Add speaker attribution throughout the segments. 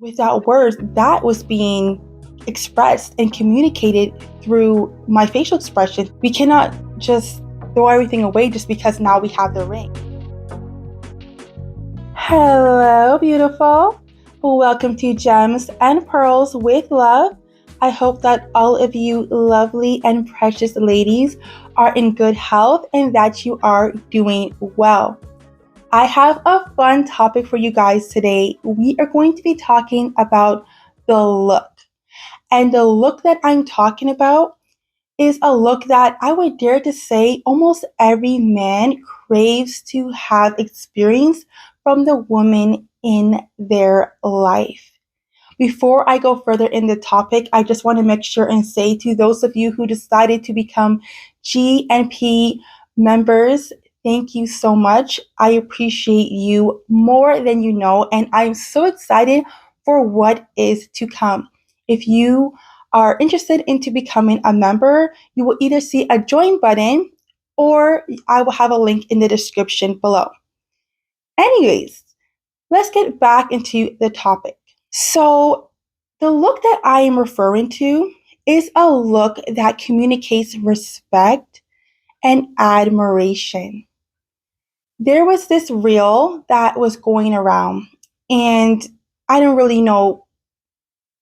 Speaker 1: without words, that was being expressed and communicated through my facial expression. We cannot just throw everything away just because now we have the ring. Hello, beautiful. Welcome to Gems and Pearls with Love. I hope that all of you lovely and precious ladies are in good health and that you are doing well. I have a fun topic for you guys today. We are going to be talking about the look. And the look that I'm talking about is a look that I would dare to say almost every man craves to have experienced from the woman in their life. Before I go further in the topic, I just want to make sure and say to those of you who decided to become GNP members, thank you so much. I appreciate you more than you know, and I'm so excited for what is to come. If you are interested into becoming a member, you will either see a join button or I will have a link in the description below. Anyways, let's get back into the topic. So, the look that I am referring to is a look that communicates respect and admiration. There was this reel that was going around, and I don't really know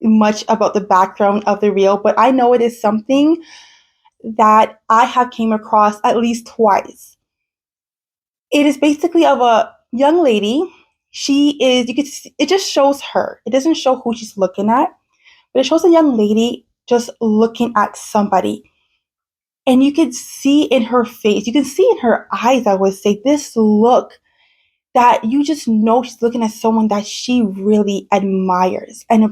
Speaker 1: much about the background of the reel, but I know it is something that I have came across at least twice. It is basically of a young lady. She is, you could see, it just shows her. It doesn't show who she's looking at, but it shows a young lady just looking at somebody. And you can see in her face, you can see in her eyes, I would say, this look that you just know she's looking at someone that she really admires and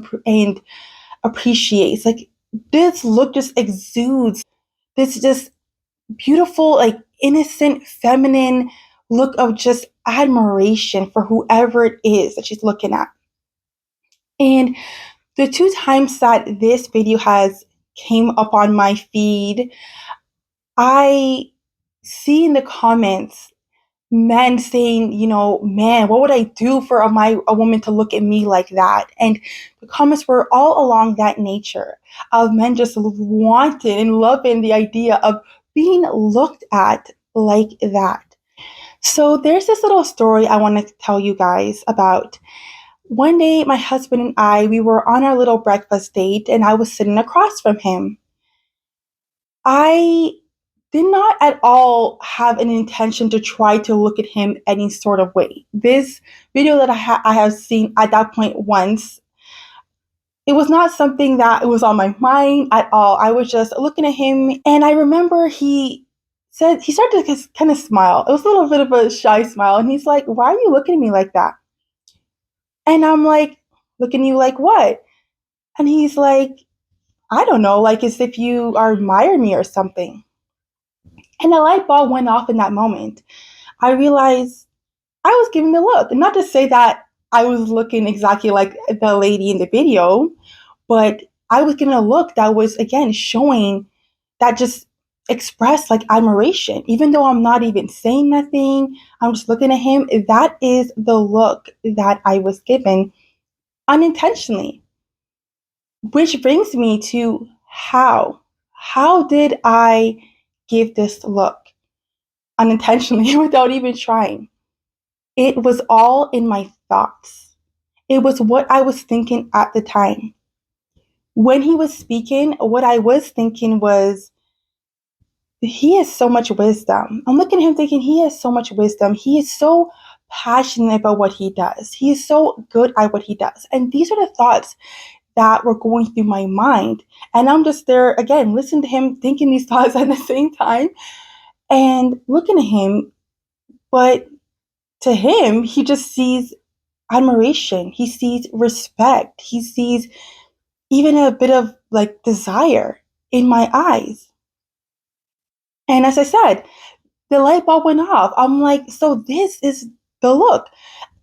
Speaker 1: appreciates. Like this look just exudes this just beautiful, like innocent, feminine look of just admiration for whoever it is that she's looking at. And the two times that this video has came up on my feed, I see in the comments men saying, man, what would I do for a woman to look at me like that? And the comments were all along that nature of men just wanting and loving the idea of being looked at like that. So there's this little story I want to tell you guys about. One day, my husband and we were on our little breakfast date, and I was sitting across from him. I did not at all have an intention to try to look at him any sort of way. This video that I have seen at that point once, it was not something that was on my mind at all. I was just looking at him, and I remember he started to kind of smile. It was a little bit of a shy smile, and he's like, "Why are you looking at me like that?" And I'm like, "Looking at you like what?" And he's like, "I don't know, like as if you are admire me or something." And a light bulb went off in that moment. I realized I was giving the look. Not to say that I was looking exactly like the lady in the video, but I was giving a look that was, again, showing that just expressed like admiration. Even though I'm not even saying nothing, I'm just looking at him. That is the look that I was given unintentionally. Which brings me to how. How did I give this look unintentionally without even trying? It was all in my thoughts. It was what I was thinking at the time. When he was speaking, what I was thinking was, he has so much wisdom. I'm looking at him thinking, he has so much wisdom. He is so passionate about what he does. He is so good at what he does. And these are the thoughts that were going through my mind. And I'm just there, again, listening to him, thinking these thoughts at the same time and looking at him. But to him, he just sees admiration. He sees respect. He sees even a bit of like desire in my eyes. And as I said, the light bulb went off. I'm like, so this is the look.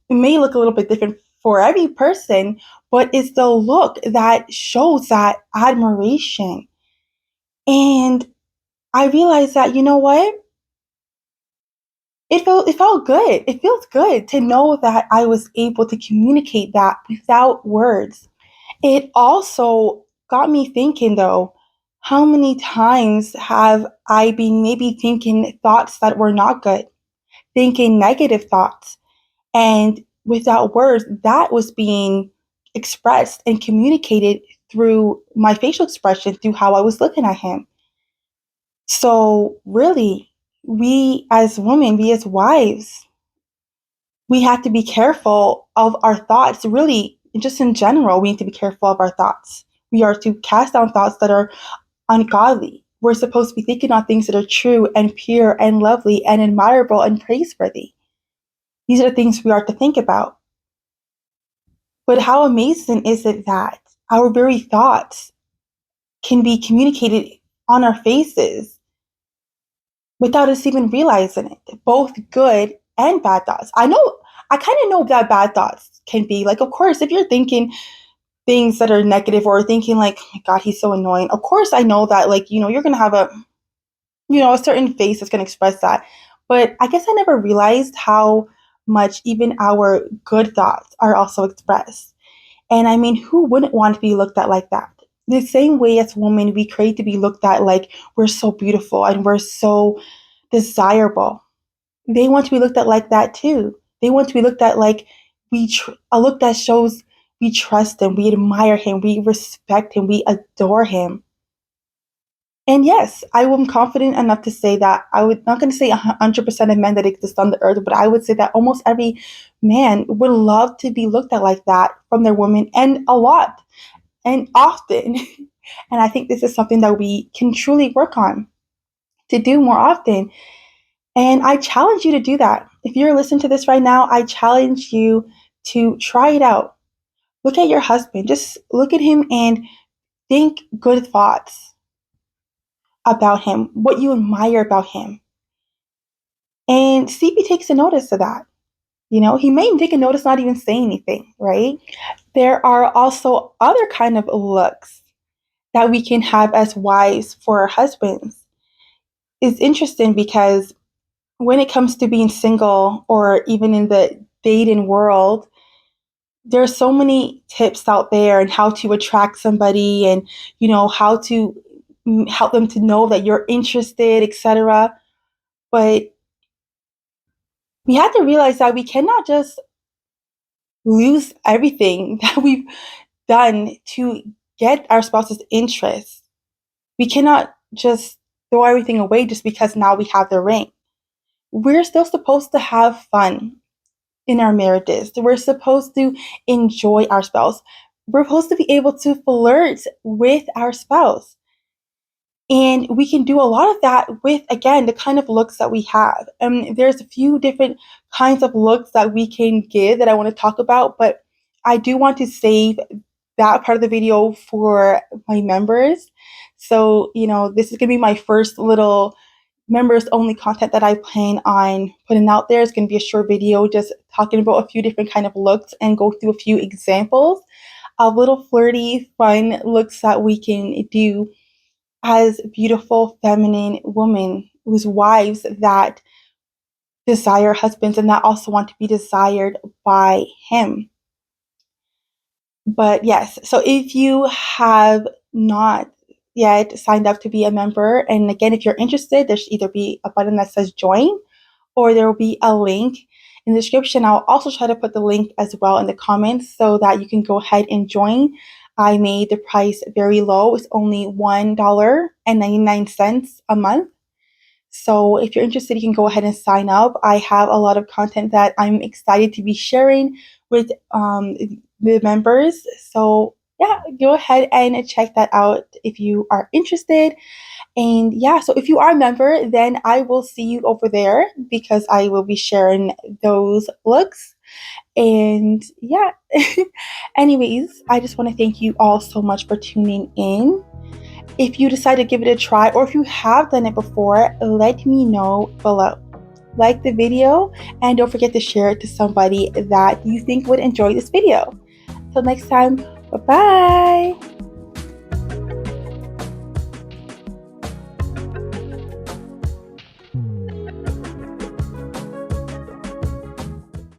Speaker 1: It may look a little bit different for every person, but it's the look that shows that admiration. And I realized that, you know what? it felt good. It feels good to know that I was able to communicate that without words. It also got me thinking though, how many times have I been maybe thinking thoughts that were not good, thinking negative thoughts, and without words, that was being expressed and communicated through my facial expression, through how I was looking at him. So, really, we as women, we as wives, we have to be careful of our thoughts. Really, just in general, we need to be careful of our thoughts. We are to cast down thoughts that are ungodly. We're supposed to be thinking on things that are true and pure and lovely and admirable and praiseworthy. These are the things we are to think about. But how amazing is it that our very thoughts can be communicated on our faces without us even realizing it, both good and bad thoughts. I kind of know that bad thoughts can be like, of course, if you're thinking things that are negative or thinking like, oh my God, he's so annoying. Of course, I know that, like, you're going to have a certain face that's going to express that. But I guess I never realized how much even our good thoughts are also expressed. And I mean, who wouldn't want to be looked at like that? The same way as women, we crave to be looked at like we're so beautiful and we're so desirable. They want to be looked at like that too. They want to be looked at like a look that shows we trust him, we admire him, we respect him, we adore him. And yes, I am confident enough to say that I would not going to say 100% of men that exist on the earth, but I would say that almost every man would love to be looked at like that from their woman, and a lot and often. And I think this is something that we can truly work on to do more often. And I challenge you to do that. If you're listening to this right now, I challenge you to try it out. Look at your husband, just look at him and think good thoughts about him, what you admire about him, and see if he takes a notice of that. He may take a notice, not even say anything, right? There are also other kind of looks that we can have as wives for our husbands. It's interesting because when it comes to being single or even in the dating world, there's so many tips out there and how to attract somebody, and how to help them to know that you're interested, etc. But we have to realize that we cannot just lose everything that we've done to get our spouse's interest. We cannot just throw everything away just because now we have the ring. We're still supposed to have fun in our marriages. We're supposed to enjoy our spouse. We're supposed to be able to flirt with our spouse. And we can do a lot of that with, again, the kind of looks that we have. And there's a few different kinds of looks that we can give that I want to talk about, but I do want to save that part of the video for my members. So, this is going to be my first little members only content that I plan on putting out there. It's going to be a short video just talking about a few different kind of looks and go through a few examples of little flirty, fun looks that we can do as beautiful, feminine women whose wives that desire husbands and that also want to be desired by him. But yes, so if you have not yet signed up to be a member, and again, if you're interested, there should either be a button that says join or there will be a link in the description. I'll also try to put the link as well in the comments so that you can go ahead and join. I made the price very low. It's only $1.99 a month. So if you're interested, you can go ahead and sign up. I have a lot of content that I'm excited to be sharing with the members. So yeah, go ahead and check that out if you are interested. And yeah, so if you are a member, then I will see you over there because I will be sharing those looks. And yeah, anyways, I just want to thank you all so much for tuning in. If you decide to give it a try, or if you have done it before, let me know below. Like the video and don't forget to share it to somebody that you think would enjoy this video. Till next time, bye bye.